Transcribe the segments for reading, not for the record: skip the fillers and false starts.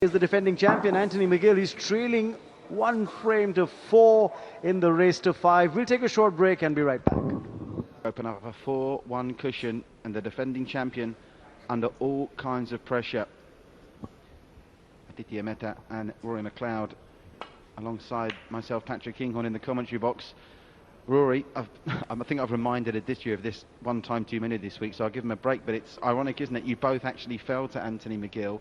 Is the defending champion Anthony McGill. He's trailing 1 frame to 4 in the race to 5. We'll take a short break and be right back. Open up a 4-1 cushion, and the defending champion under all kinds of pressure. Aditya Mehta and Rory McLeod alongside myself, Patrick Kinghorn, in the commentary box. Rory, I think I've reminded Aditya of this one time too many this week, so I'll give him a break, but it's ironic, isn't it? You both actually fell to Anthony McGill,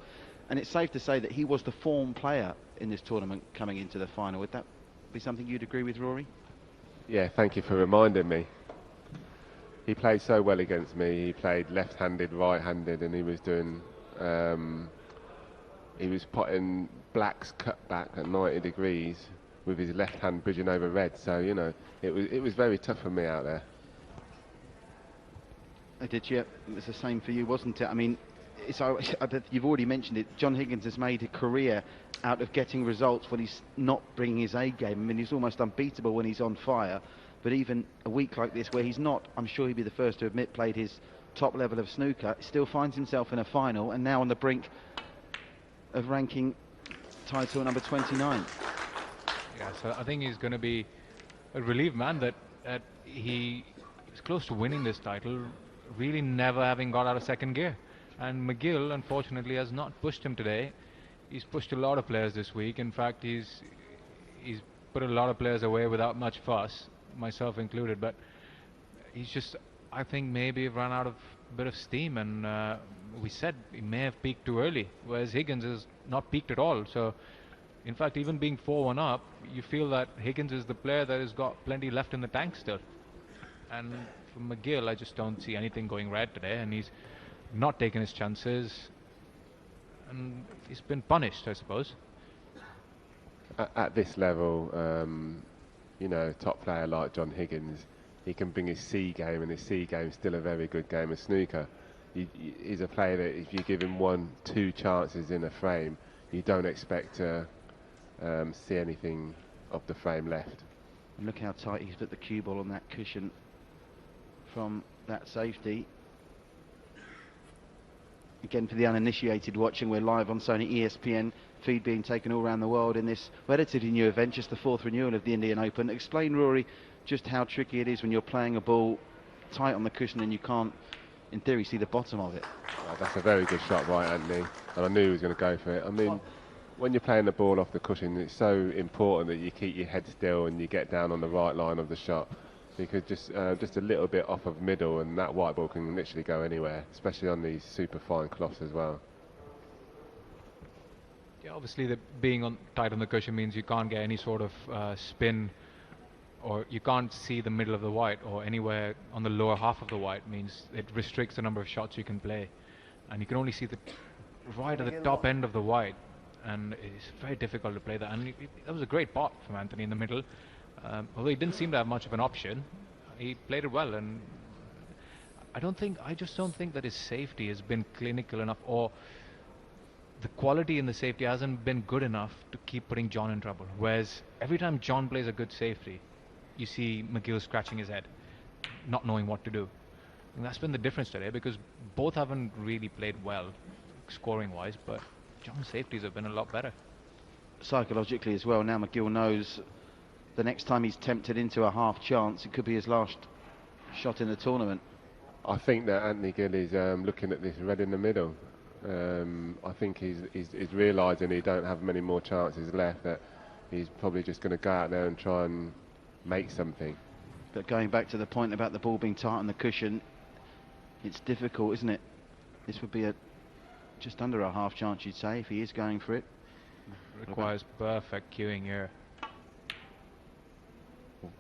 and it's safe to say that he was the form player in this tournament coming into the final. Would that be something you'd agree with, Rory? Yeah, thank you for reminding me. He played so well against me. He played left-handed, right-handed, and he was doing... he was putting blacks cut back at 90 degrees with his left hand bridging over red. So, you know, it was very tough for me out there. Aditya, it was the same for you, wasn't it? I mean, you've already mentioned it. John Higgins has made a career out of getting results when he's not bringing his A game. I mean, he's almost unbeatable when he's on fire. But even a week like this, where he's not, I'm sure he'd be the first to admit, played his top level of snooker, still finds himself in a final and now on the brink of ranking title number 29. Yeah, so I think he's going to be a relieved man that he was close to winning this title, really never having got out of second gear. And McGill, unfortunately, has not pushed him today. He's pushed a lot of players this week. In fact, he's put a lot of players away without much fuss, myself included. But he's just, I think, maybe run out of a bit of steam. And we said he may have peaked too early, whereas Higgins has not peaked at all. So, in fact, even being 4-1 up, you feel that Higgins is the player that has got plenty left in the tank still. And for McGill, I just don't see anything going right today, and he's not taking his chances, and he's been punished, I suppose. At this level, you know, top player like John Higgins, he can bring his C game, and his C game is still a very good game of snooker. He's a player that if you give him 1-2 chances in a frame, you don't expect to see anything of the frame left. And look how tight he's put the cue ball on that cushion from that safety. Again, for the uninitiated watching, we're live on Sony ESPN, feed being taken all around the world in this relatively new event, just the 4th renewal of the Indian Open. Explain, Rory, just how tricky it is when you're playing a ball tight on the cushion and you can't, in theory, see the bottom of it. That's a very good shot, right, Anthony? And I knew he was going to go for it. I mean, when you're playing the ball off the cushion, it's so important that you keep your head still and you get down on the right line of the shot. Because just a little bit off of middle, and that white ball can literally go anywhere, especially on these super fine cloths as well. Yeah, obviously, being tight on the cushion means you can't get any sort of spin, or you can't see the middle of the white, or anywhere on the lower half of the white. Means it restricts the number of shots you can play, and you can only see the right at the top end of the white, and it's very difficult to play that. And that was a great pot from Anthony in the middle. Although he didn't seem to have much of an option, he played it well, and I just don't think that his safety has been clinical enough, or the quality in the safety hasn't been good enough to keep putting John in trouble. Whereas every time John plays a good safety, you see McGill scratching his head, not knowing what to do. And that's been the difference today, because both haven't really played well, scoring-wise, but John's safeties have been a lot better. Psychologically as well, now McGill knows the next time he's tempted into a half chance, it could be his last shot in the tournament. I think that Anthony Gill is looking at this red in the middle. I think he's realising he don't have many more chances left, that he's probably just going to go out there and try and make something. But going back to the point about the ball being tight on the cushion, it's difficult, isn't it? This would be just under a half chance, you'd say, if he is going for it. Requires perfect cueing here.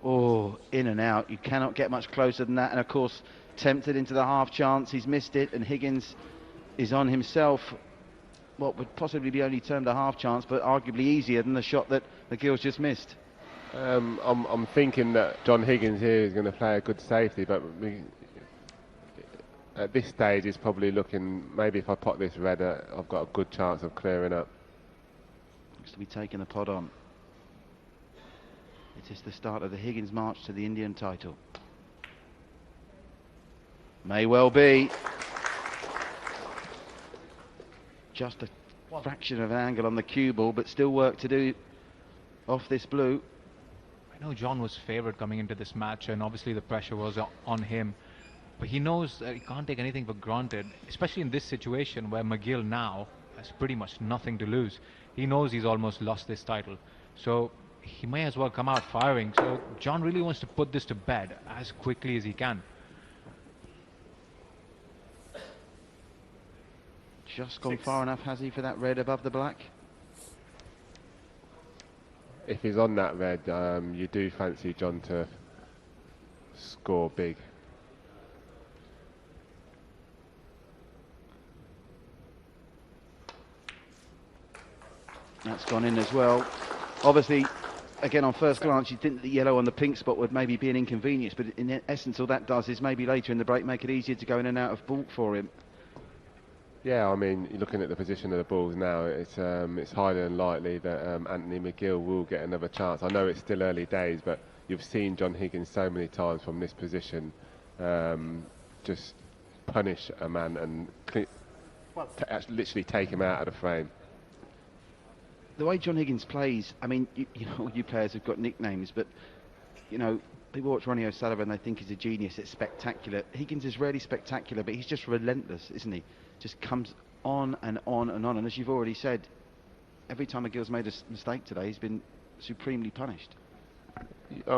Oh, in and out. You cannot get much closer than that. And of course, tempted into the half chance. He's missed it, and Higgins is on himself what would possibly be only termed a half chance, but arguably easier than the shot that McGill's just missed. I'm thinking that John Higgins here is going to play a good safety, but at this stage he's probably looking, maybe if I pot this red, I've got a good chance of clearing up. Looks to be taking the pot on. It is the start of the Higgins march to the Indian title. May well be. Just a fraction of an angle on the cue ball, but still work to do off this blue. I know John was favoured coming into this match, and obviously the pressure was on him. But he knows that he can't take anything for granted, especially in this situation where McGill now has pretty much nothing to lose. He knows he's almost lost this title, so he may as well come out firing. So John really wants to put this to bed as quickly as he can. Just gone far enough, has he, for that red above the black? If he's on that red, you do fancy John to score big. That's gone in as well. Obviously, again, on first glance, you'd think the yellow on the pink spot would maybe be an inconvenience, but in essence, all that does is maybe later in the break make it easier to go in and out of baulk for him. Yeah, I mean, looking at the position of the balls now, it's highly unlikely that Anthony McGill will get another chance. I know it's still early days, but you've seen John Higgins so many times from this position just punish a man and actually literally take him out of the frame. The way John Higgins plays, I mean, you know, all you players have got nicknames, but, you know, people watch Ronnie O'Sullivan, they think he's a genius, it's spectacular. Higgins is rarely spectacular, but he's just relentless, isn't he? Just comes on and on and on, and as you've already said, every time McGill's made a mistake today, he's been supremely punished.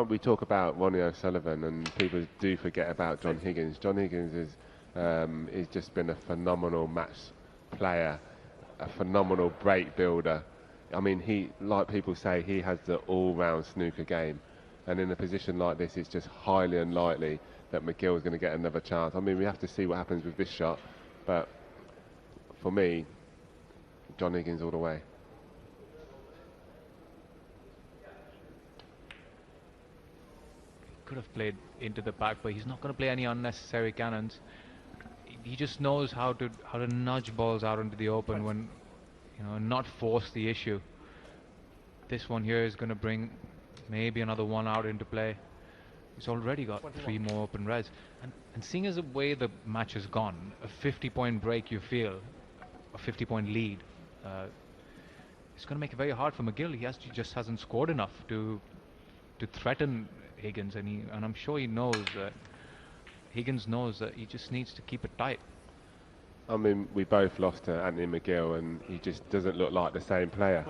We talk about Ronnie O'Sullivan, and people do forget about John Higgins. John Higgins is just been a phenomenal match player, a phenomenal break builder. I mean, he, like people say, he has the all-round snooker game, and in a position like this, it's just highly unlikely that McGill is going to get another chance. I mean, we have to see what happens with this shot, but for me, John Higgins all the way. Could have played into the back, but he's not going to play any unnecessary cannons. He just knows how to nudge balls out into the open when, you know, not force the issue. This one here is going to bring maybe another one out into play. He's already got 3 more open reds. And seeing as the way the match has gone, a 50-point break, you feel, a 50-point lead, it's going to make it very hard for McGill. He just hasn't scored enough to threaten Higgins, and I'm sure he knows that. Higgins knows that he just needs to keep it tight. I mean, we both lost to Anthony McGill, and he just doesn't look like the same player.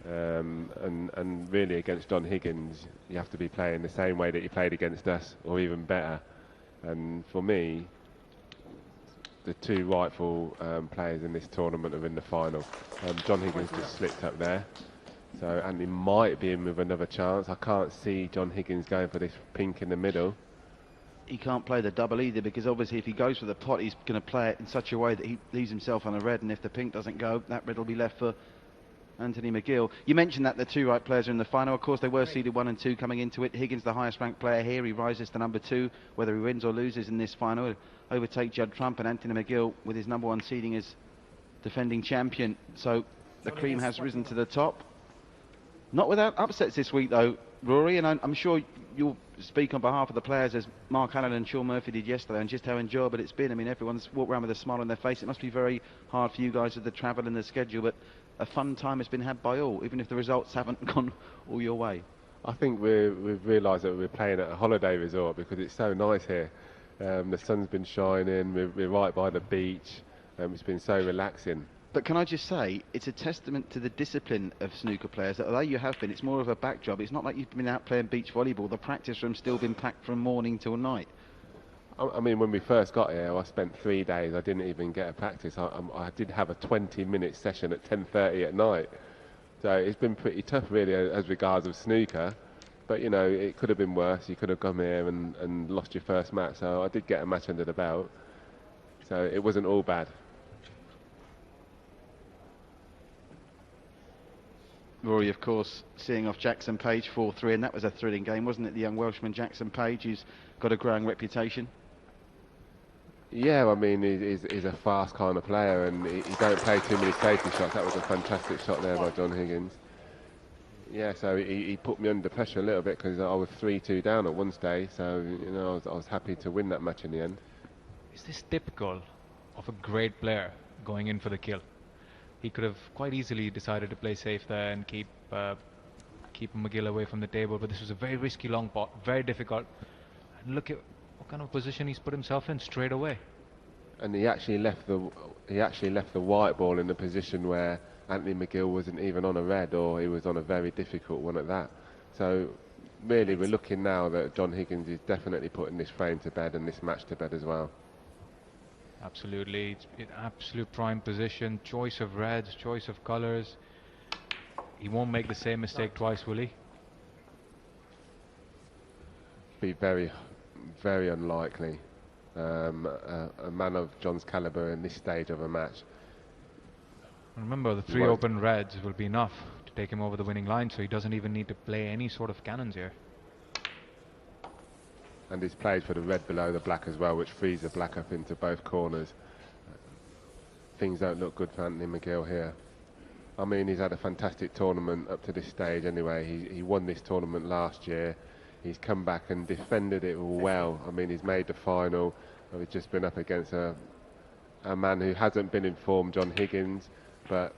And really, against John Higgins, you have to be playing the same way that you played against us, or even better. And for me, the 2 rightful players in this tournament are in the final. John Higgins just slipped up there, so Anthony might be in with another chance. I can't see John Higgins going for this pink in the middle. He can't play the double either, because obviously if he goes for the pot, he's going to play it in such a way that he leaves himself on a red, and if the pink doesn't go, that red will be left for Anthony McGill. You mentioned that the 2 right players are in the final. Of course, they were seeded 1 and 2 coming into it. Higgins, the highest ranked player here, he rises to number 2. Whether he wins or loses in this final, he'll overtake Judd Trump, and Anthony McGill, with his number 1 seeding, as defending champion. So the cream has risen to the top. Not without upsets this week, though, Rory, and I'm sure you'll speak on behalf of the players, as Mark Allen and Sean Murphy did yesterday, and just how enjoyable it's been. I mean, everyone's walked around with a smile on their face. It must be very hard for you guys with the travel and the schedule, but a fun time has been had by all, even if the results haven't gone all your way. I think we've realised that we're playing at a holiday resort because it's so nice here. The sun's been shining, we're right by the beach, it's been so relaxing. But can I just say, it's a testament to the discipline of snooker players that although you have been, it's more of a back job. It's not like you've been out playing beach volleyball. The practice room's still been packed from morning till night. I mean, when we first got here, I spent 3 days. I didn't even get a practice. I did have a 20-minute session at 10:30 at night. So it's been pretty tough, really, as regards of snooker. But, you know, it could have been worse. You could have come here and lost your first match. So I did get a match under the belt. So it wasn't all bad. Rory, of course, seeing off Jackson Page 4-3, and that was a thrilling game, wasn't it? The young Welshman Jackson Page, who's got a growing reputation. Yeah, I mean, he's a fast kind of player, and he don't play too many safety shots. That was a fantastic shot there by John Higgins. Yeah, so he put me under pressure a little bit because I was 3-2 down at one stage. So, you know, I was happy to win that match in the end. Is this typical of a great player going in for the kill? he could have quite easily decided to play safe there and keep McGill away from the table. But this was a very risky long pot, very difficult. And look at what kind of position he's put himself in straight away. And he actually left the white ball in a position where Anthony McGill wasn't even on a red, or he was on a very difficult one at that. So really, we're looking now that John Higgins is definitely putting this frame to bed and this match to bed as well. Absolutely, it's in absolute prime position, choice of reds, choice of colours. He won't make the same mistake twice, will he? Be very, very unlikely. A man of John's calibre in this stage of a match. Remember, the 3 open reds will be enough to take him over the winning line, so he doesn't even need to play any sort of cannons here. And he's played for the red below the black as well, which frees the black up into both corners. Things don't look good for Anthony McGill here. I mean, he's had a fantastic tournament up to this stage anyway. He won this tournament last year. He's come back and defended it well. I mean, he's made the final. He's just been up against a man who hasn't been in form, John Higgins. But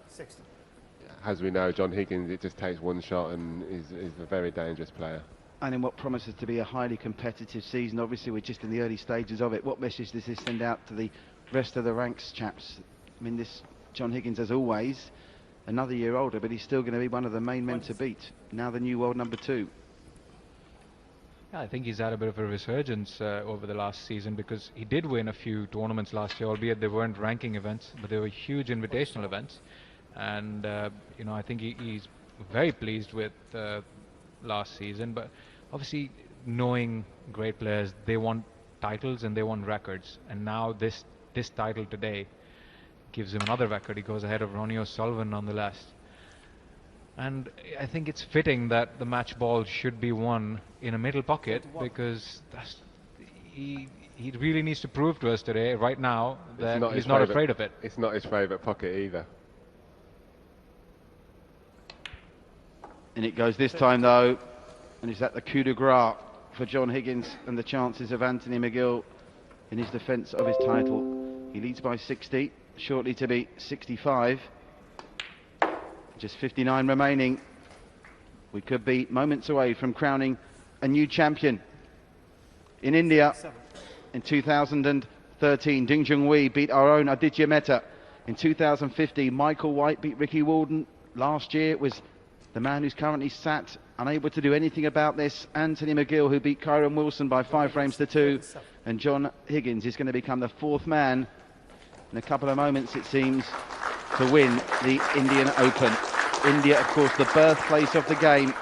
as we know, John Higgins, it just takes one shot and is a very dangerous player. And in what promises to be a highly competitive season, obviously we're just in the early stages of it. What message does this send out to the rest of the ranks, chaps? I mean, this John Higgins, as always, another year older, but he's still going to be one of the main men to beat. Now the new world number 2. Yeah, I think he's had a bit of a resurgence over the last season, because he did win a few tournaments last year, albeit they weren't ranking events, but they were huge invitational events. And you know, I think he's very pleased with last season. But obviously, knowing great players, they want titles and they want records. And now this title today gives him another record. He goes ahead of Ronnie O'Sullivan on the list. And I think it's fitting that the match ball should be won in a middle pocket, because he really needs to prove to us today, right now, that he's not afraid of it. It's not his favourite pocket either. And it goes this time though, and is that the coup de grace for John Higgins and the chances of Anthony McGill in his defence of his title. He leads by 60, shortly to be 65. Just 59 remaining. We could be moments away from crowning a new champion. In India, in 2013, Ding Junhui beat our own Aditya Mehta. In 2015, Michael White beat Ricky Walden. Last year it was the man who's currently sat, unable to do anything about this, Anthony McGill, who beat Kyron Wilson by 5 frames to 2. And John Higgins is going to become the 4th man in a couple of moments, it seems, to win the Indian Open. India, of course, the birthplace of the game.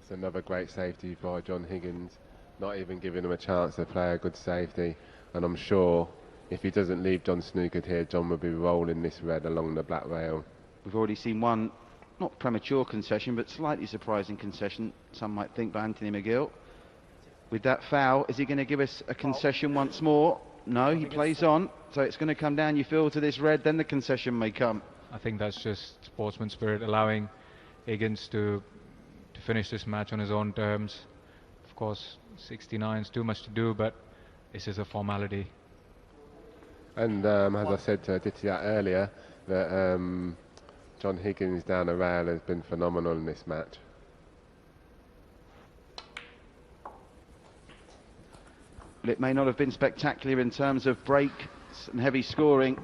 It's another great safety by John Higgins, not even giving him a chance to play a good safety. And I'm sure if he doesn't leave John snookered here, John will be rolling this red along the black rail. We've already seen one, not premature concession, but slightly surprising concession, some might think, by Anthony McGill. With that foul, is he going to give us a concession once more? No, he plays on, so it's going to come down, you feel, to this red, then the concession may come. I think that's just sportsman spirit, allowing Higgins to finish this match on his own terms. Of course, 69 is too much to do, but this is a formality. And as I said to Aditya earlier, that John Higgins down the rail has been phenomenal in this match. Well, it may not have been spectacular in terms of breaks and heavy scoring,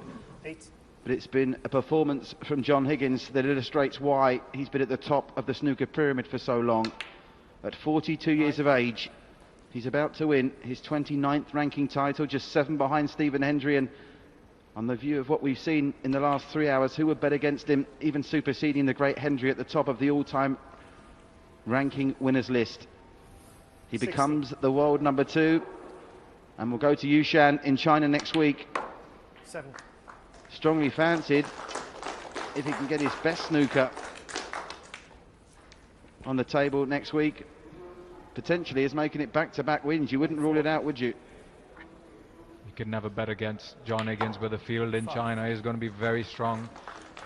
but it's been a performance from John Higgins that illustrates why he's been at the top of the snooker pyramid for so long. At 42 years of age, he's about to win his 29th ranking title, just 7 behind Stephen Hendry. And on the view of what we've seen in the last 3 hours, who would bet against him, even superseding the great Hendry at the top of the all-time ranking winners list. He becomes the world number 2, and will go to Yushan in China next week. 7. Strongly fancied, if he can get his best snooker on the table next week, potentially is making it back-to-back wins. You wouldn't rule it out, would you? You could never bet against John Higgins, but the field in China is going to be very strong.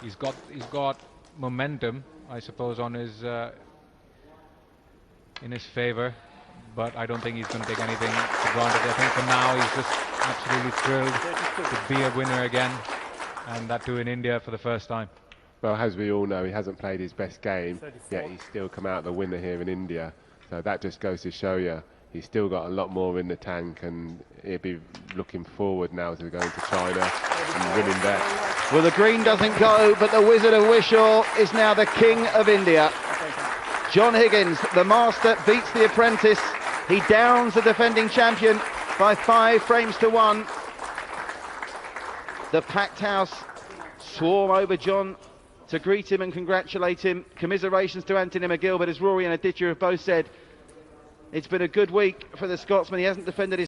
He's got momentum, I suppose, on his in his favour, but I don't think he's going to take anything for granted. I think for now he's just absolutely thrilled to be a winner again. and that too in India for the first time. Well, as we all know, he hasn't played his best game, yet he's still come out the winner here in India. So that just goes to show you he's still got a lot more in the tank, and he'll be looking forward now to going to China and winning there. Well, the green doesn't go, but the Wizard of Wishaw is now the king of India. John Higgins, the master, beats the apprentice. He downs the defending champion by 5 frames to 1. The packed house swarm over John to greet him and congratulate him. Commiserations to Anthony McGill, but as Rory and Aditya have both said, it's been a good week for the Scotsman. He hasn't defended his